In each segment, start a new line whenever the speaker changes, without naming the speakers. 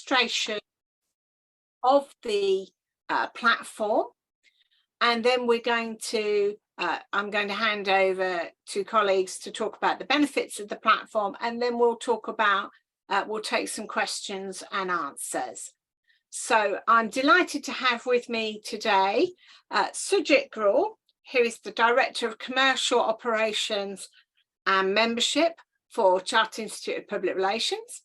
demonstration of the platform, and then we're going to I'm going to hand over to colleagues to talk about the benefits of the platform, and then we'll talk about we'll take some questions and answers. So I'm delighted to have with me today Sujit Gror, who is the Director of Commercial Operations and Membership for Chartered Institute of Public Relations.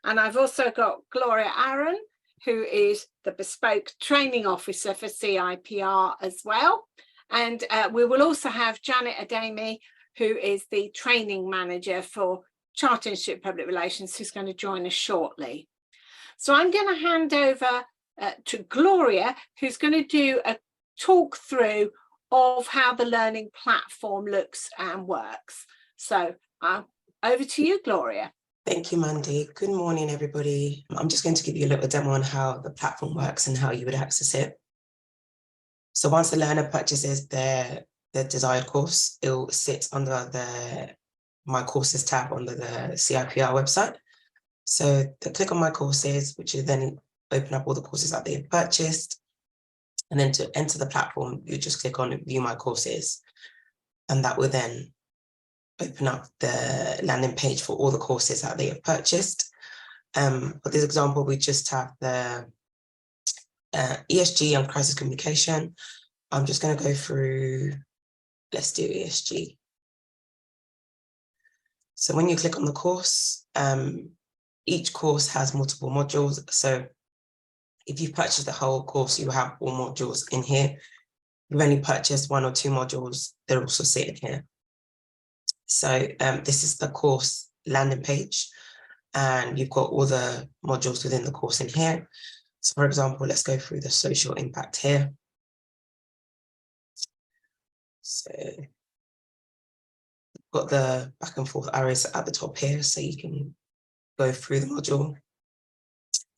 And I've also got Gloria Aaron, who is the Bespoke Training Officer for CIPR as well. And we will also have Janet Ademi, who is the Training Manager for Chartered Institute of Public Relations, who's going to join us shortly. So I'm going to hand over to Gloria, who's going to do a talk through of how the learning platform looks and works. So over to you, Gloria.
Thank you, Mandy. Good morning, everybody. I'm just going to give you a little demo on how the platform works and how you would access it. So once the learner purchases their desired course, it will sit under the My Courses tab under the CIPR website. So they click on My Courses, which will then open up all the courses that they've purchased. And then to enter the platform, you just click on View My Courses. And that will then open up the landing page for all the courses that they have purchased. For this example, we just have the ESG and crisis communication. I'm just going to go through, let's do ESG. So when you click on the course, each course has multiple modules. So if you've purchased the whole course, you have all modules in here. If you've only purchased 1 or 2 modules, they're also sitting here. So this is the course landing page, and you've got all the modules within the course in here. So for example, let's go through the social impact here. So got the back and forth arrows at the top here, so you can go through the module.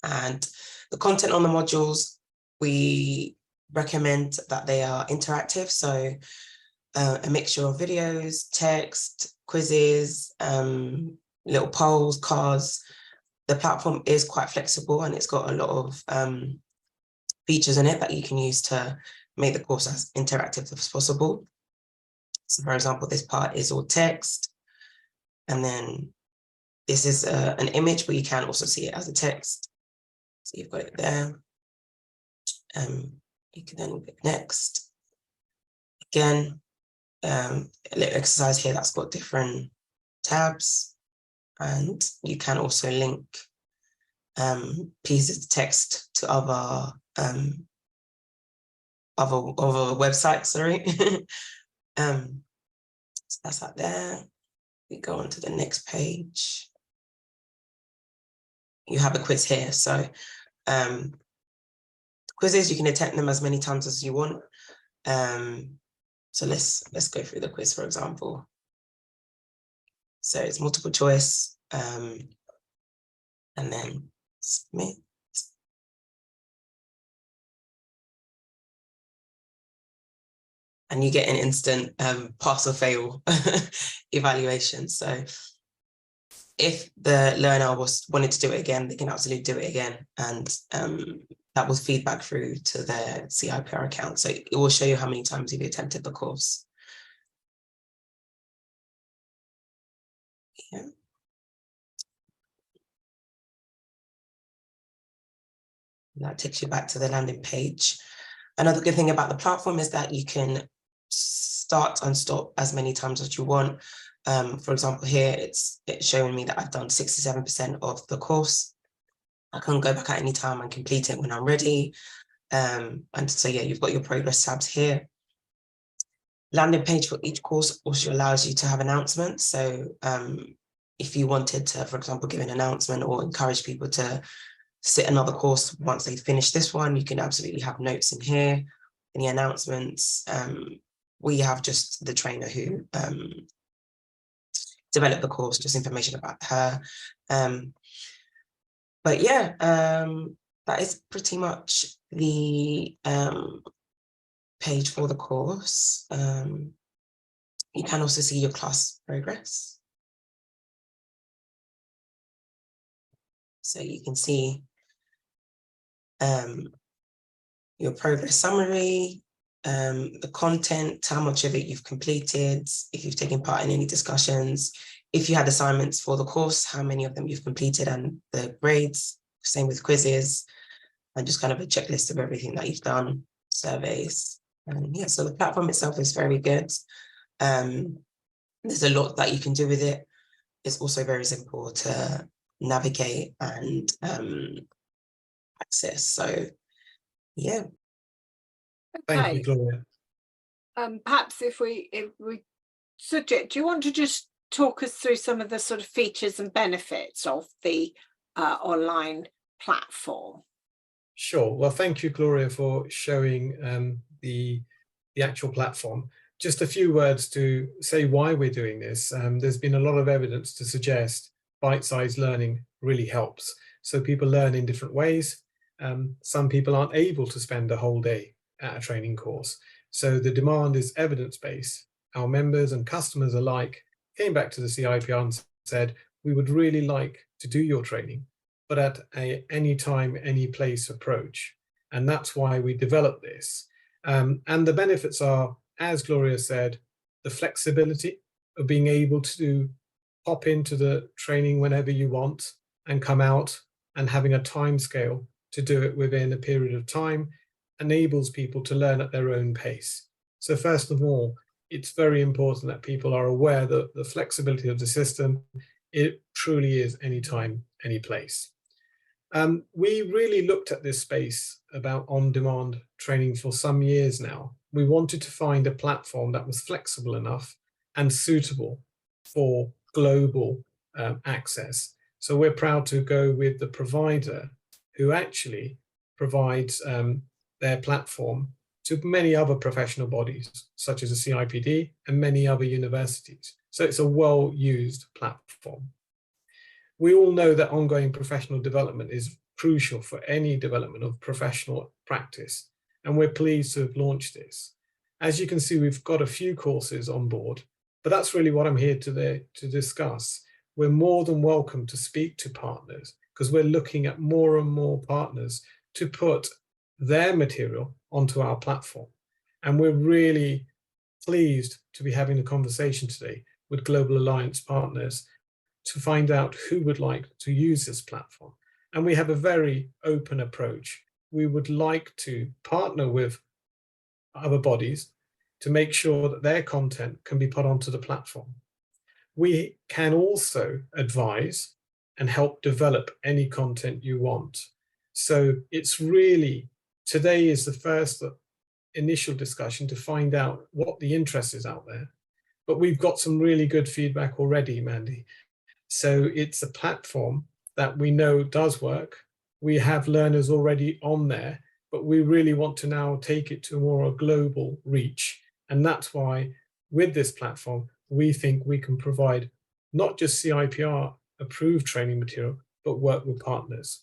And the content on the modules, we recommend that they are interactive. So a mixture of videos, text, quizzes, little polls, cards. The platform is quite flexible and it's got a lot of features in it that you can use to make the course as interactive as possible. So for example, this part is all text. And then this is an image, but you can also see it as a text. So you've got it there. You can then click next. Again, a little exercise here that's got different tabs. And you can also link pieces of text to other websites, sorry. So that's out there. We go on to the next page. You have a quiz here. So quizzes, you can attempt them as many times as you want. So let's go through the quiz, for example. So it's multiple choice, and then submit. And you get an instant pass or fail evaluation. So if the learner wanted to do it again, they can absolutely do it again. And that will feedback through to their CIPR account. So it will show you how many times you've attempted the course. Yeah. That takes you back to the landing page. Another good thing about the platform is that you can start and stop as many times as you want. For example, here it's showing me that I've done 67% of the course. I can go back at any time and complete it when I'm ready. And so yeah, you've got your progress tabs here. Landing page for each course also allows you to have announcements. So if you wanted to, for example, give an announcement or encourage people to sit another course once they finish this one, you can absolutely have notes in here, any announcements. We have just the trainer who developed the course, just information about her. But yeah, that is pretty much the page for the course. You can also see your class progress. So you can see your progress summary, the content, how much of it you've completed, if you've taken part in any discussions, if you had assignments for the course, how many of them you've completed and the grades, same with quizzes, and just kind of a checklist of everything that you've done, surveys. And yeah, so the platform itself is very good. There's a lot that you can do with it. It's also very simple to navigate and access. So yeah.
Thank you,
Okay.
Gloria.
Perhaps if we Sujit, do you want to just talk us through some of the sort of features and benefits of the online platform?
Sure. Well, thank you, Gloria, for showing the actual platform. Just a few words to say why we're doing this. There's been a lot of evidence to suggest bite-sized learning really helps. So people learn in different ways. Some people aren't able to spend a whole day at a training course. So the demand is evidence-based. Our members and customers alike came back to the CIPR and said, we would really like to do your training, but at a any time, any place approach. And that's why we developed this. And the benefits are, as Gloria said, the flexibility of being able to pop into the training whenever you want and come out, and having a time scale to do it within a period of time enables people to learn at their own pace. So first of all, it's very important that people are aware that the flexibility of the system, it truly is anytime, any place. We really looked at this space about on-demand training for some years now. We wanted to find a platform that was flexible enough and suitable for global access. So we're proud to go with the provider who actually provides their platform to many other professional bodies, such as the CIPD and many other universities. So it's a well-used platform. We all know that ongoing professional development is crucial for any development of professional practice, and we're pleased to have launched this. As you can see, we've got a few courses on board, but that's really what I'm here today to discuss. We're more than welcome to speak to partners, because we're looking at more and more partners to put their material onto our platform. And we're really pleased to be having a conversation today with Global Alliance partners to find out who would like to use this platform. And we have a very open approach. We would like to partner with other bodies to make sure that their content can be put onto the platform. We can also advise and help develop any content you want. So it's really, today is the first initial discussion to find out what the interest is out there. But we've got some really good feedback already, Mandy. So it's a platform that we know does work. We have learners already on there, but we really want to now take it to more a global reach. And that's why with this platform, we think we can provide not just CIPR approved training material, but work with partners.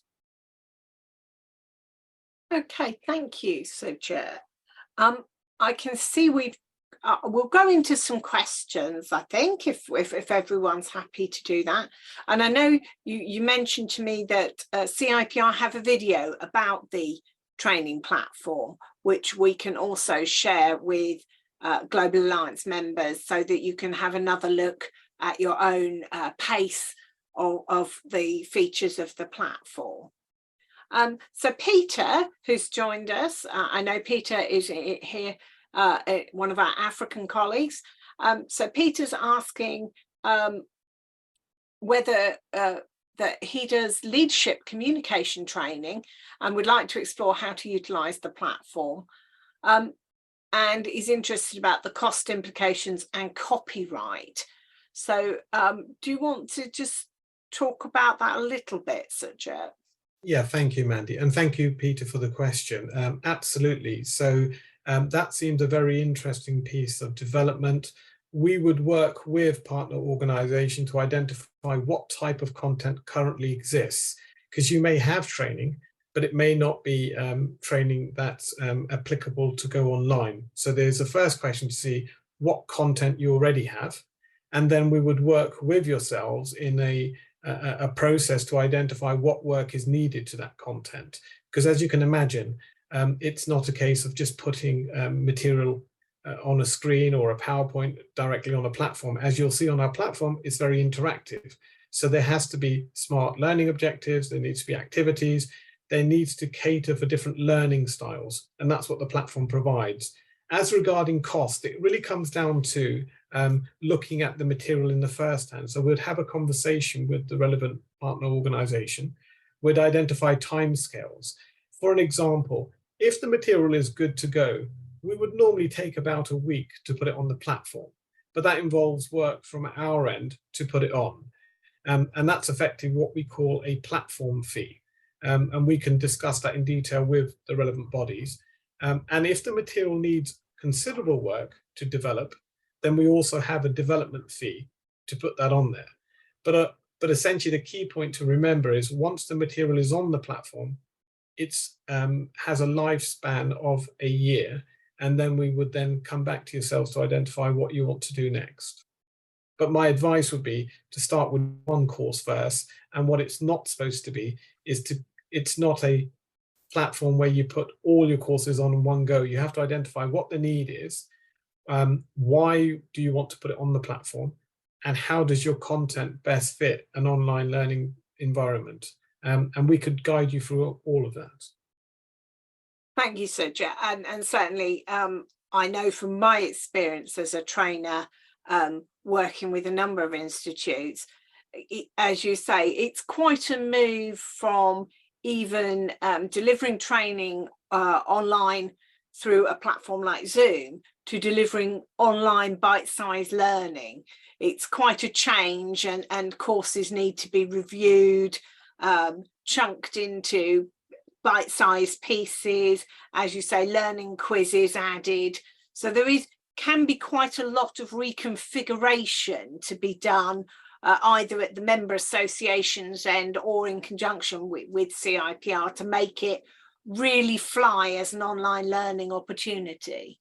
Okay, thank you, Sujit. I can see we'll go into some questions, I think, if everyone's happy to do that. And I know you mentioned to me that CIPR have a video about the training platform, which we can also share with Global Alliance members so that you can have another look at your own pace of the features of the platform. So Peter, who's joined us, I know Peter is here, one of our African colleagues. So Peter's asking whether that he does leadership communication training and would like to explore how to utilise the platform. And is interested about the cost implications and copyright. So do you want to just talk about that a little bit, Sujit?
Yeah, thank you, Mandy. And thank you, Peter, for the question. Absolutely. So that seemed a very interesting piece of development. We would work with partner organisation to identify what type of content currently exists, because you may have training, but it may not be training that's applicable to go online. So there's a first question to see what content you already have, and then we would work with yourselves in a a process to identify what work is needed to that content. Because as you can imagine, it's not a case of just putting material on a screen or a PowerPoint directly on a platform. As you'll see on our platform, it's very interactive. So there has to be smart learning objectives, there needs to be activities, there needs to cater for different learning styles, and that's what the platform provides. As regarding cost, it really comes down to looking at the material in the first hand. So we'd have a conversation with the relevant partner organization, we'd identify timescales. For an example, if the material is good to go, we would normally take about a week to put it on the platform, but that involves work from our end to put it on. And that's effectively what we call a platform fee. And we can discuss that in detail with the relevant bodies. And if the material needs considerable work to develop, then we also have a development fee to put that on there. But essentially the key point to remember is once the material is on the platform, it has a lifespan of a year, and then we would then come back to yourselves to identify what you want to do next. But my advice would be to start with one course first, and what it's not supposed to be is it's not a platform where you put all your courses on in one go. You have to identify what the need is, why do you want to put it on the platform, and how does your content best fit an online learning environment. And we could guide you through all of that.
Thank you, Sujit. And certainly I know from my experience as a trainer working with a number of institutes, as you say, it's quite a move from even delivering training online through a platform like Zoom to delivering online bite-sized learning. It's quite a change, and courses need to be reviewed, chunked into bite-sized pieces, as you say, learning quizzes added. So there can be quite a lot of reconfiguration to be done, either at the member association's end or in conjunction with CIPR, to make it really fly as an online learning opportunity.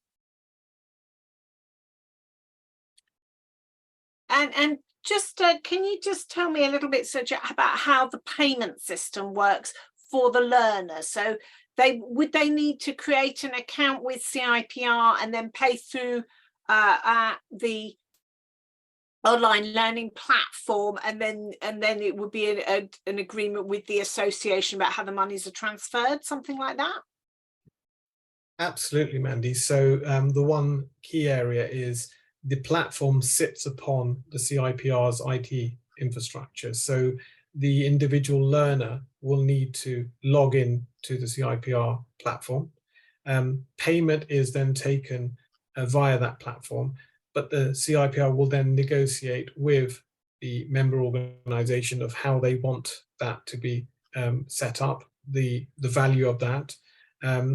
And just can you just tell me a little bit, Sujit, about how the payment system works for the learner? So would they need to create an account with CIPR and then pay through the online learning platform, and then it would be an agreement with the association about how the monies are transferred, something like that?
Absolutely, Mandy. So the one key area is the platform sits upon the CIPR's IT infrastructure. So the individual learner will need to log in to the CIPR platform. Payment is then taken via that platform, but the CIPR will then negotiate with the member organization of how they want that to be set up, the value of that.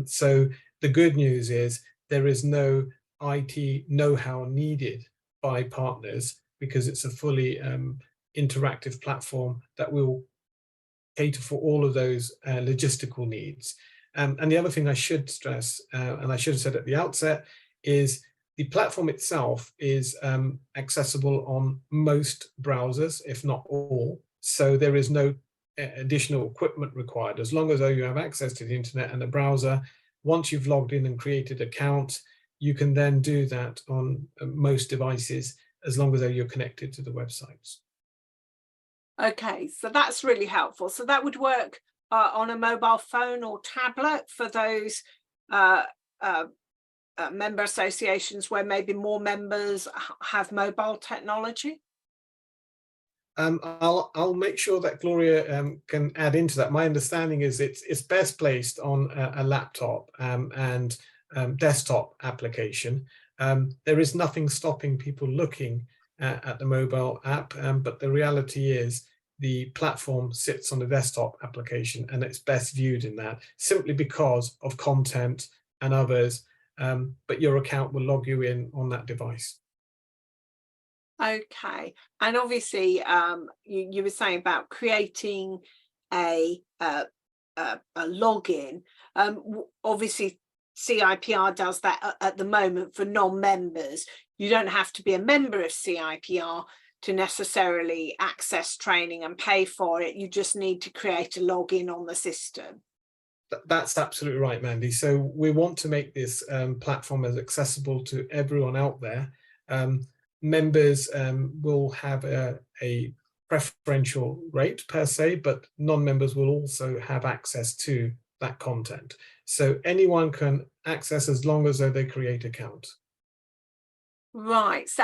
So the good news is there is no IT know-how needed by partners, because it's a fully interactive platform that will cater for all of those logistical needs. And the other thing I should stress, and I should have said at the outset, is the platform itself is accessible on most browsers, if not all. So there is no additional equipment required. As long as you have access to the internet and the browser, once you've logged in and created an account, you can then do that on most devices, as long as you're connected to the websites.
Okay, so that's really helpful. So that would work on a mobile phone or tablet for those member associations where maybe more members have mobile technology?
I'll make sure that Gloria can add into that. My understanding is it's best placed on a laptop and desktop application. There is nothing stopping people looking at the mobile app, but the reality is the platform sits on the desktop application, and it's best viewed in that, simply because of content and others, but your account will log you in on that device.
Okay, and obviously you were saying about creating a login. Obviously CIPR does that at the moment for non-members. You don't have to be a member of CIPR to necessarily access training and pay for it. You just need to create a login on the system.
That's absolutely right, Mandy. So we want to make this platform as accessible to everyone out there. Members will have a preferential rate per se, but non-members will also have access to that content. So anyone can access as long as they create accounts.
Right. So,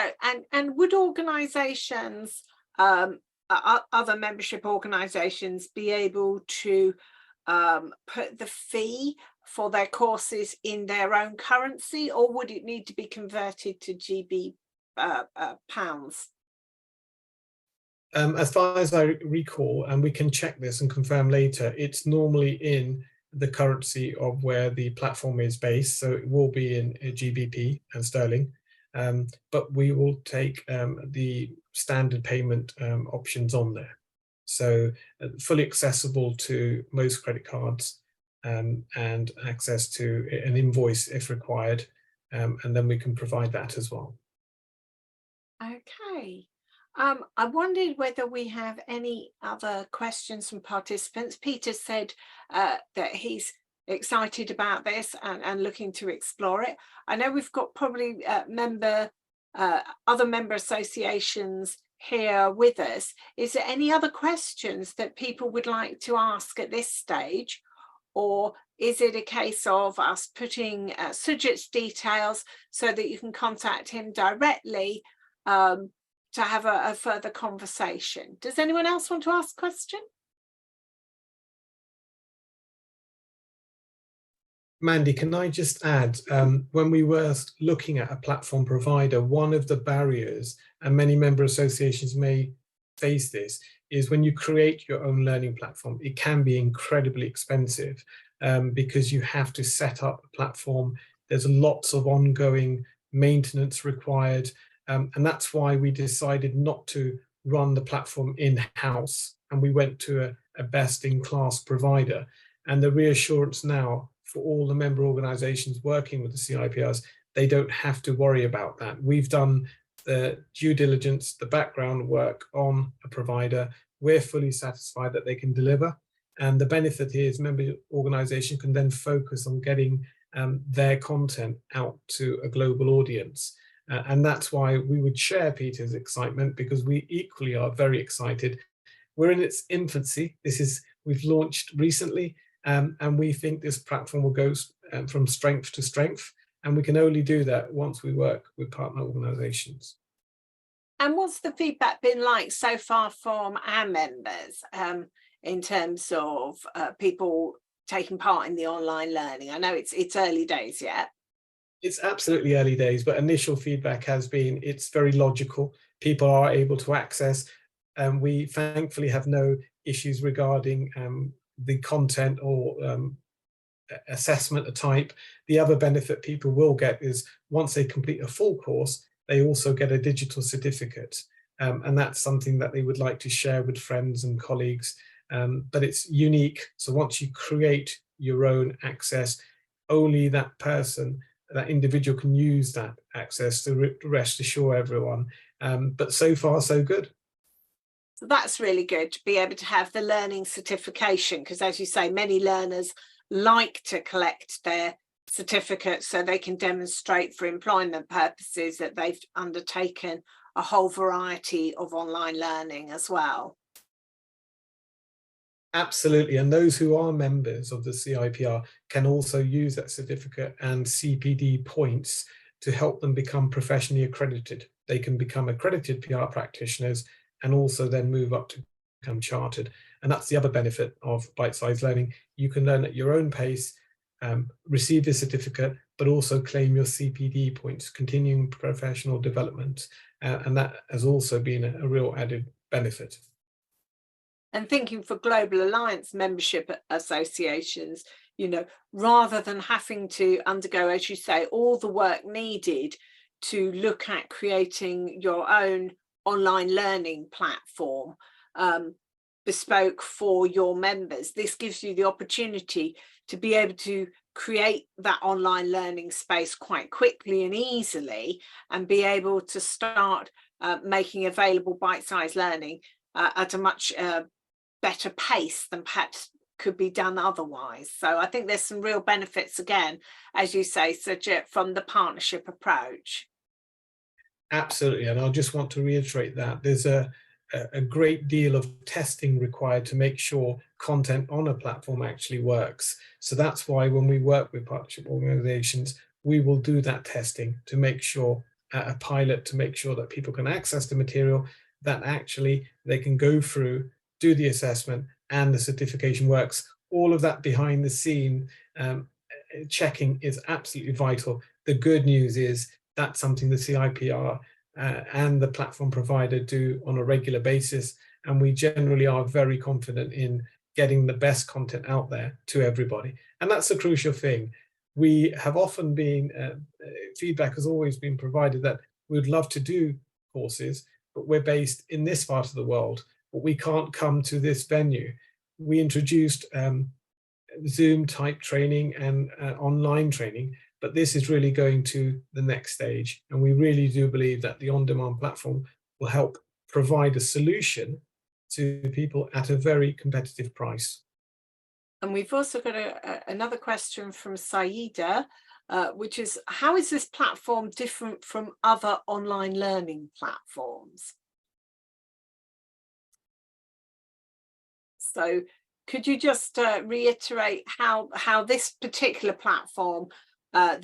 and would organisations, other membership organisations, be able to put the fee for their courses in their own currency, or would it need to be converted to GB pounds?
As far as I recall, and we can check this and confirm later, it's normally in the currency of where the platform is based. So it will be in GBP and sterling, but we will take the standard payment options on there. So fully accessible to most credit cards, and access to an invoice if required. And then we can provide that as well.
Okay. I wondered whether we have any other questions from participants. Peter said that he's excited about this and looking to explore it. I know we've got probably other member associations here with us. Is there any other questions that people would like to ask at this stage? Or is it a case of us putting Sujit's details so that you can contact him directly to have a further conversation? Does anyone else want to ask a question?
Mandy, can I just add, when we were looking at a platform provider, one of the barriers, and many member associations may face this, is when you create your own learning platform, it can be incredibly expensive because you have to set up a platform. There's lots of ongoing maintenance required. And that's why we decided not to run the platform in-house, and we went to a best-in-class provider. And the reassurance now for all the member organisations working with the CIPRs, they don't have to worry about that. We've done the due diligence, the background work on a provider. We're fully satisfied that they can deliver. And the benefit is member organisation can then focus on getting their content out to a global audience. And that's why we would share Peter's excitement, because we equally are very excited. We're in its infancy. We've launched recently, and we think this platform will go from strength to strength. And we can only do that once we work with partner organisations.
And what's the feedback been like so far from our members in terms of people taking part in the online learning? I know it's early days yet.
It's absolutely early days, but initial feedback has been it's very logical. People are able to access, and we thankfully have no issues regarding the content or assessment type. The other benefit people will get is once they complete a full course, they also get a digital certificate. And that's something that they would like to share with friends and colleagues. But it's unique. So once you create your own access, only that person, that individual can use that access to rest assure everyone. But so far, so good.
So that's really good to be able to have the learning certification, because as you say, many learners like to collect their certificates so they can demonstrate for employment purposes that they've undertaken a whole variety of online learning as well.
Absolutely, and those who are members of the CIPR can also use that certificate and CPD points to help them become professionally accredited. They can become accredited PR practitioners and also then move up to become chartered. And that's the other benefit of bite-sized learning. You can learn at your own pace, receive the certificate, but also claim your CPD points, continuing professional development. And that has also been a real added benefit.
And thinking for Global Alliance membership associations, you know, rather than having to undergo, as you say, all the work needed to look at creating your own online learning platform bespoke for your members, this gives you the opportunity to be able to create that online learning space quite quickly and easily, and be able to start making available bite-sized learning at a much better pace than perhaps could be done otherwise. So I think there's some real benefits, again, as you say, Sajid, from the partnership approach.
Absolutely, and I just want to reiterate that there's a great deal of testing required to make sure content on a platform actually works. So that's why when we work with partnership organizations, we will do that testing to make sure, a pilot, to make sure that people can access the material, that actually they can go through, do the assessment, and the certification works. All of that behind the scene checking is absolutely vital. The good news is that's something the CIPR and the platform provider do on a regular basis, and we generally are very confident in getting the best content out there to everybody, and that's a crucial thing. We have often been, feedback has always been provided that we'd love to do courses, but we're based in this part of the world, but we can't come to this venue. We introduced Zoom type training and online training, but this is really going to the next stage. And we really do believe that the on-demand platform will help provide a solution to people at a very competitive price.
And we've also got another question from Saida, which is, how is this platform different from other online learning platforms? So could you just reiterate how this particular platform that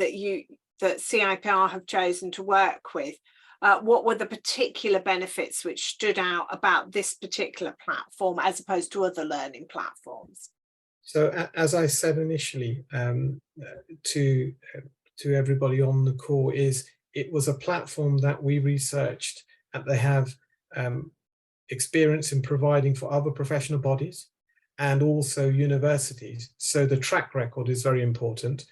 CIPR have chosen to work with, what were the particular benefits which stood out about this particular platform as opposed to other learning platforms?
So as I said initially to everybody on the call, it was a platform that we researched, and they have experience in providing for other professional bodies and also universities. So the track record is very important.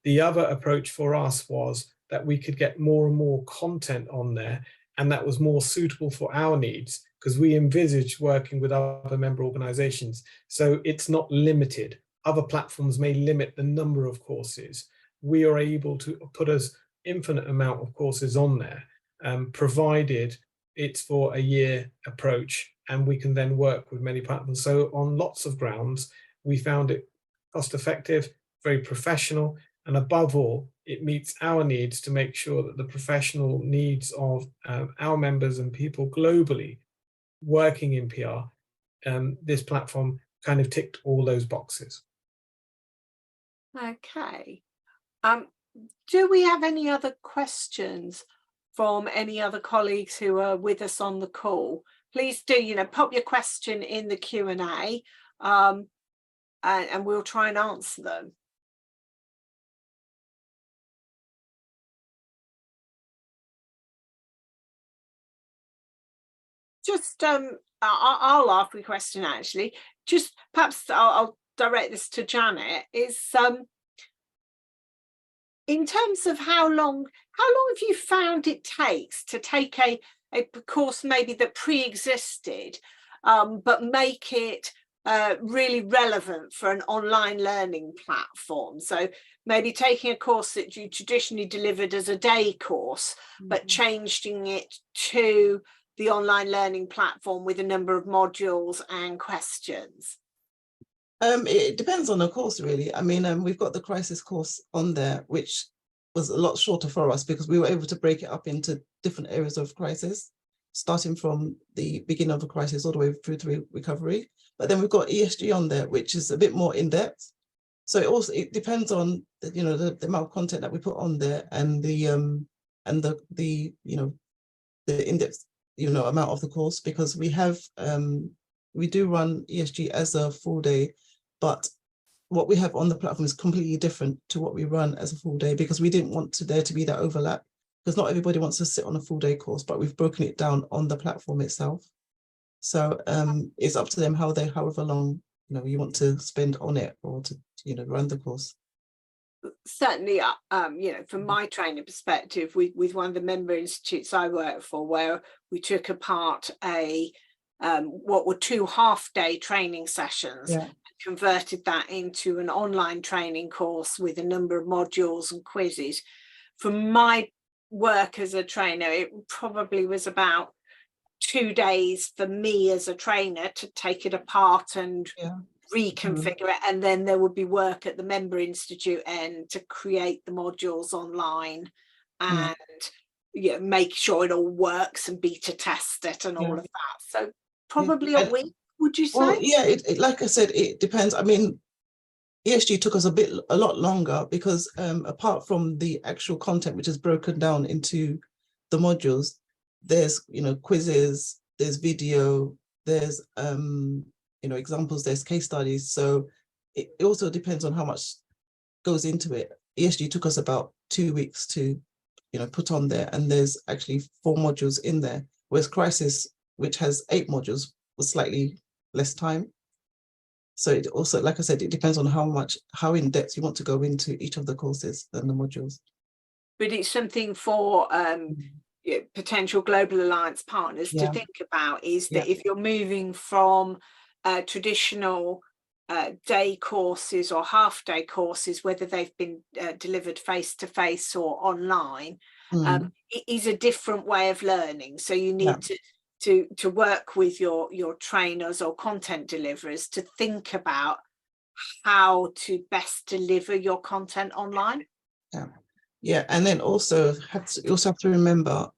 The other approach for us was that we could get more and more content on there, and that was more suitable for our needs, because we envisaged working with other member organizations. So it's not limited. Other platforms may limit the number of courses. We are able to put an infinite amount of courses on there, provided it's for a year approach, and we can then work with many platforms. So on lots of grounds, we found it cost effective, very professional, and above all, it meets our needs to make sure that the professional needs of our members and people globally working in PR, this platform kind of ticked all those boxes.
Okay. Do we have any other questions from any other colleagues who are with us on the call? Please do, pop your question in the Q&A, and we'll try and answer them. Just, I'll ask the question actually. Just perhaps I'll direct this to Janet. Is in terms of how long have you found it takes to take a course maybe that pre-existed, but make it really relevant for an online learning platform? So maybe taking a course that you traditionally delivered as a day course, but changing it to the online learning platform with a number of modules and questions.
It depends on the course, really. I mean, we've got the crisis course on there, which was a lot shorter for us because we were able to break it up into different areas of crisis, starting from the beginning of a crisis all the way through to recovery. But then we've got ESG on there, which is a bit more in depth. So it depends on the amount of content that we put on there, and the in-depth amount of the course, because we do run ESG as a full day, but what we have on the platform is completely different to what we run as a full day, because we didn't want there to be that overlap, because not everybody wants to sit on a full day course, but we've broken it down on the platform itself. So it's up to them however long you want to spend on it, or to run the course.
Certainly, from my training perspective, with one of the member institutes I work for, where we took apart what were 2 half-day training sessions, and converted that into an online training course with a number of modules and quizzes. For my work as a trainer, it probably was about 2 days for me as a trainer to take it apart and reconfigure it, and then there would be work at the member institute end to create the modules online and make sure it all works and beta test it and all of that. So probably a week, would you say?
Well, it like I said, it depends. I mean, ESG took us a lot longer because apart from the actual content, which is broken down into the modules, there's, quizzes, there's video, there's, examples, there's case studies. So it also depends on how much goes into it. ESG took us about 2 weeks to, put on there, and there's actually 4 modules in there, whereas Crisis, which has 8 modules, was slightly less time. So it also, like I said, it depends on how in depth you want to go into each of the courses and the modules.
But it's something for potential Global Alliance partners to think about, is that if you're moving from traditional day courses or half-day courses, whether they've been delivered face-to-face or online, it is a different way of learning. So you need to work with your trainers or content deliverers to think about how to best deliver your content online.
And then also you also have to remember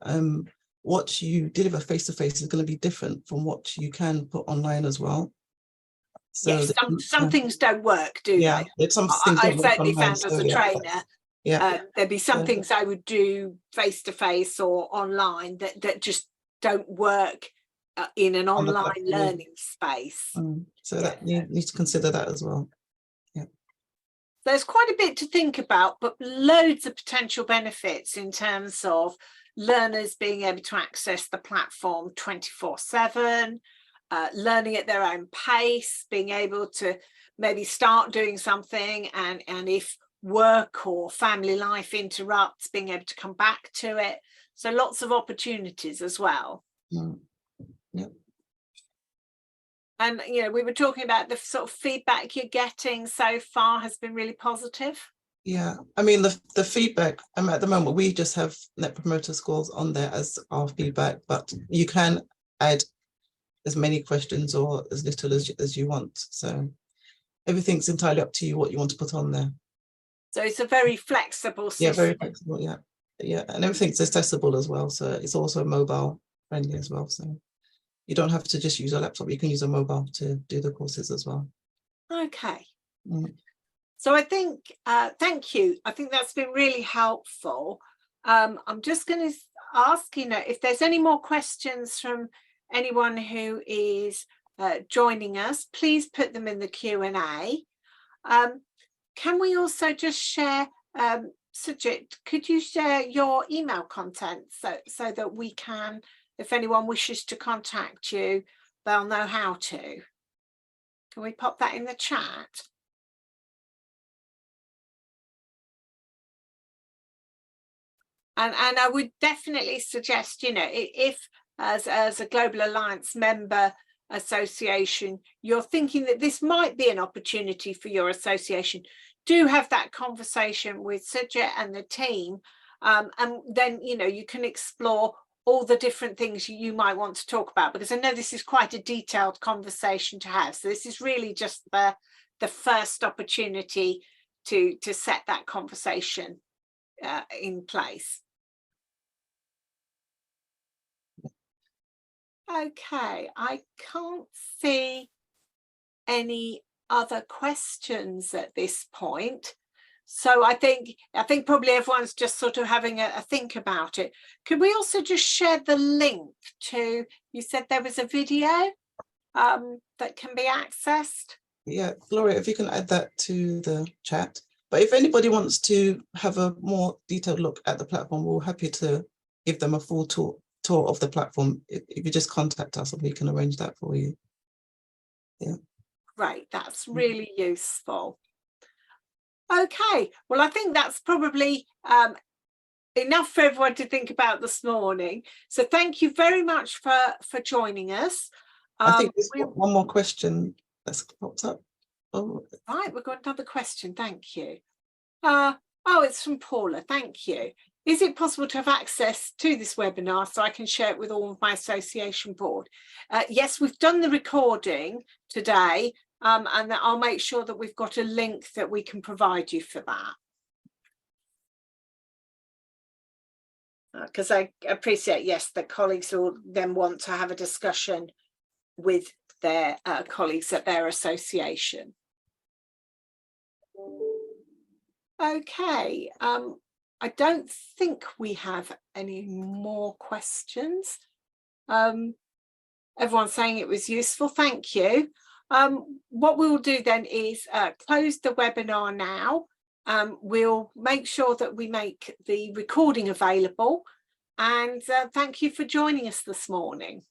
what you deliver face-to-face is going to be different from what you can put online as well. So
yes, some things don't work, do they? I certainly found as a trainer, there'd be some things I would do face-to-face or online that just don't work in an online learning space.
So that you need to consider that as well.
There's quite a bit to think about, but loads of potential benefits in terms of learners being able to access the platform 24/7, learning at their own pace, being able to maybe start doing something, and if work or family life interrupts, being able to come back to it. So lots of opportunities as well. And we were talking about the sort of feedback you're getting so far has been really positive.
I mean, the feedback, at the moment we just have Net Promoter Scores on there as our feedback, but you can add as many questions or as little as you want. So everything's entirely up to you what you want to put on there.
So it's a very flexible system.
Very flexible, and everything's accessible as well. So it's also mobile friendly as well. So you don't have to just use a laptop, you can use a mobile to do the courses as well.
Okay. So I think, thank you. I think that's been really helpful. I'm just going to ask, if there's any more questions from anyone who is joining us, please put them in the Q&A. Can we also just share, Sujit, could you share your email content so that we can, if anyone wishes to contact you, they'll know how to? Can we pop that in the chat? And I would definitely suggest, if as a Global Alliance member association, you're thinking that this might be an opportunity for your association, do have that conversation with Sujit and the team. And then, you can explore all the different things you might want to talk about, because I know this is quite a detailed conversation to have. So this is really just the first opportunity to set that conversation in place. Okay, I can't see any other questions at this point. So I think probably everyone's just sort of having a think about it. Could we also just share the link to, you said there was a video that can be accessed?
Gloria, if you can add that to the chat. But if anybody wants to have a more detailed look at the platform, we're happy to give them a full tour of the platform. If you just contact us, and we can arrange that for you.
Great, that's really useful. Okay, well, I think that's probably enough for everyone to think about this morning. So thank you very much for joining us.
I think there's one more question that's popped up. Oh.
Right, we've got another question. Thank you. Oh, it's from Paula. Thank you. Is it possible to have access to this webinar so I can share it with all of my association board? Yes, we've done the recording today, and I'll make sure that we've got a link that we can provide you for that. Because I appreciate, yes, that colleagues will then want to have a discussion with their colleagues at their association. Okay, I don't think we have any more questions. Everyone's saying it was useful, thank you. What we'll do then is close the webinar now. We'll make sure that we make the recording available, and thank you for joining us this morning.